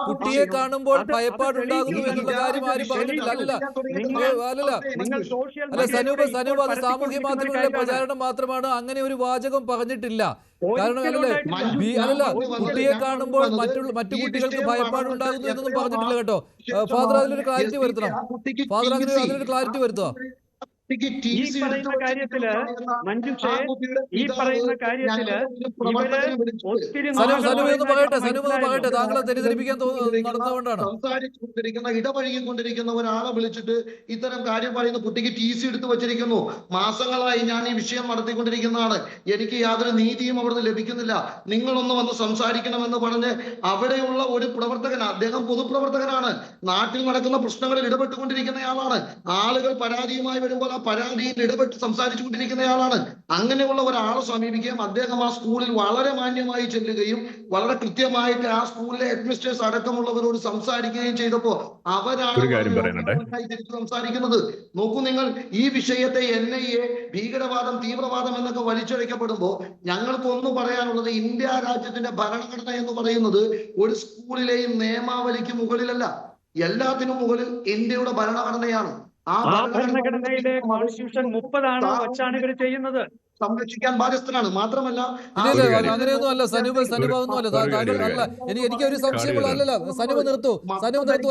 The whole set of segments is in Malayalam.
കുട്ടിയെ കാണുമ്പോൾ ഭയപ്പാടുണ്ടാകുന്നു എന്നുള്ള കാര്യം ആരും പറഞ്ഞിട്ടില്ല. അല്ല സനൂപ് അത് സാമൂഹ്യ മാധ്യമങ്ങളിലെ പ്രചാരണം മാത്രമാണ്. അങ്ങനെ ഒരു വാചകം പറഞ്ഞിട്ടില്ല. കാരണം അല്ലല്ല കുട്ടിയെ കാണുമ്പോൾ മറ്റു കുട്ടികൾക്ക് ഭയപ്പാടുണ്ടാകുന്നു എന്നൊന്നും പറഞ്ഞിട്ടില്ല കേട്ടോ. ഫാദർ അതിലൊരു ക്ലാരിറ്റി വരുത്തണം. ഫാദർ അതിലൊരു ക്ലാരിറ്റി വരുത്തുക. ഈ പറയുന്ന കാര്യത്തില് മഞ്ജുഷേ ഈ പറയുന്ന കാര്യത്തില് ഒത്തിരി താങ്കളെ തെറ്റിദ്ധരിപ്പിക്കാൻ നടന്നുകൊണ്ടാണ് ഇടപഴകിക്കൊണ്ടിരിക്കുന്ന ഒരാളെ വിളിച്ചിട്ട് ഇത്തരം കാര്യം പറയുന്ന കുട്ടിക്ക് TC എടുത്തു വച്ചിരിക്കുന്നു. മാസങ്ങളായി ഞാൻ ഈ വിഷയം നടത്തിക്കൊണ്ടിരിക്കുന്നതാണ്. എനിക്ക് യാതൊരു നീതിയും അവിടുന്ന് ലഭിക്കുന്നില്ല. നിങ്ങളൊന്ന് വന്ന് സംസാരിക്കണമെന്ന് പറഞ്ഞ് അവിടെയുള്ള ഒരു പ്രവർത്തകൻ, അദ്ദേഹം പൊതുപ്രവർത്തകനാണ്, നാട്ടിൽ നടക്കുന്ന പ്രശ്നങ്ങളിൽ ഇടപെട്ടുകൊണ്ടിരിക്കുന്നയാളാണ്. ആളുകൾ പരാതിയുമായി വരുമ്പോൾ ആ പരാതിയിൽ ഇടപെട്ട് സംസാരിച്ചു കൊണ്ടിരിക്കുന്നയാളാണ്. അങ്ങനെയുള്ള ഒരാളെ സമീപിക്കുകയും അദ്ദേഹം ആ സ്കൂളിൽ വളരെ മാന്യമായി ചെല്ലുകയും വളരെ കൃത്യമായിട്ട് ആ സ്കൂളിലെ അഡ്മിനിസ്ട്രേറ്റേഴ്സ് അടക്കമുള്ളവരോട് സംസാരിക്കുകയും ചെയ്തപ്പോ അവരാണ് സംസാരിക്കുന്നത്. നോക്കൂ നിങ്ങൾ, ഈ വിഷയത്തെ NIA ഭീകരവാദം, തീവ്രവാദം എന്നൊക്കെ വലിച്ചഴക്കപ്പെടുമ്പോ ഞങ്ങൾക്ക് ഒന്ന് പറയാനുള്ളത്, ഇന്ത്യ രാജ്യത്തിന്റെ ഭരണഘടന എന്ന് പറയുന്നത് ഒരു സ്കൂളിലെയും നിയമാവലിക്ക് മുകളിലല്ല, എല്ലാത്തിനും മുകളിൽ ഇന്ത്യയുടെ ഭരണഘടനയാണ്. ആ ഭരണഘടനയിലെ കോൺസ്റ്റിറ്റ്യൂഷൻ 30 വച്ചാണ് ഇവർ ചെയ്യുന്നത്. സംരക്ഷിക്കാൻ ബാധ്യസ്ഥനാണ്. മാത്രമല്ല അങ്ങനെയൊന്നും അല്ല സനൂപൊന്നും അല്ല. എനിക്ക് ഒരു സംശയമുള്ള അല്ലല്ല സനൂപ് നിർത്തൂ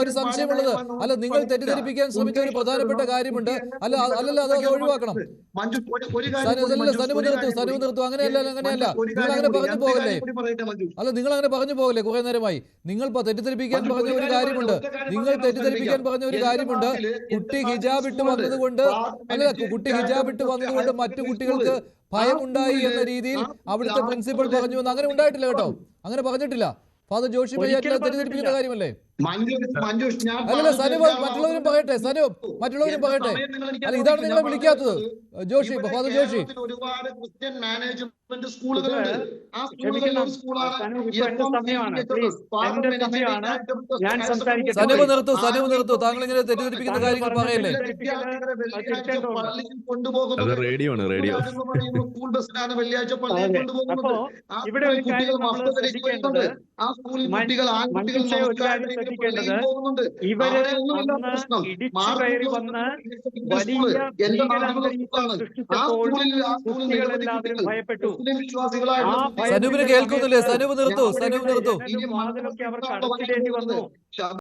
ഒരു സംശയമുള്ളത്. അല്ല, നിങ്ങൾ തെറ്റിദ്ധരിപ്പിക്കാൻ ശ്രമിച്ച ഒരു പ്രധാനപ്പെട്ട കാര്യമുണ്ട്. അല്ലല്ല അത് ഒഴിവാക്കണം. സനൂപ് നിർത്തൂ. അങ്ങനെയല്ല നിങ്ങൾ അങ്ങനെ പറഞ്ഞു പോകല്ലേ. നിങ്ങൾ അങ്ങനെ പറഞ്ഞു പോകല്ലേ. കുറെ നേരമായി നിങ്ങൾ തെറ്റിദ്ധരിപ്പിക്കാൻ പറഞ്ഞ ഒരു കാര്യമുണ്ട്. കുട്ടി ഹിജാബ് ഇട്ട് വന്നതുകൊണ്ട് മറ്റു കുട്ടികൾക്ക് ഭയമുണ്ടായി എന്ന രീതിയിൽ അവിടുത്തെ പ്രിൻസിപ്പൽ പറഞ്ഞു എന്ന് അങ്ങനെ ഉണ്ടായിട്ടില്ല കേട്ടോ. അങ്ങനെ പറഞ്ഞിട്ടില്ല. ഫാദർ ജോഷി പയ്യാറ്റിൽ തെറ്റിദ്ധരിപ്പിക്കുന്ന കാര്യമല്ലേ. അല്ലല്ല സനൂപ് മറ്റുള്ളവരും പറയട്ടെ. അല്ല, ഇതാണ് നിങ്ങളെ വിളിക്കാത്തത്. ജോഷി, ഫാദർ ജോഷി ഒരുപാട് ക്രിസ്ത്യൻ മാനേജ്മെന്റ് സ്കൂളുകളുണ്ട്. ആ സ്കൂളുകളിൽ സനൂപ് നിർത്തൂ. താങ്കൾ ഇങ്ങനെ തെറ്റിദ്ധരിപ്പിക്കുന്ന കാര്യങ്ങൾ പറയല്ലേ. കൊണ്ടുപോകുന്നത് സ്കൂൾ ബസ്സിനാണ് വെള്ളിയാഴ്ച പള്ളിയിൽ കൊണ്ടുപോകുന്നത്. ആ സ്കൂളിൽ കുട്ടികൾ ഇവര് ഇടിച്ചു കയറി വന്ന് വലിയ കുട്ടികളെല്ലാവരും ഭയപ്പെട്ടു. സനൂപിന് കേൾക്കുന്നില്ലേ? സനൂപ് നിർത്തൂ. അവർക്ക് അടച്ചിടേണ്ടി വന്നു.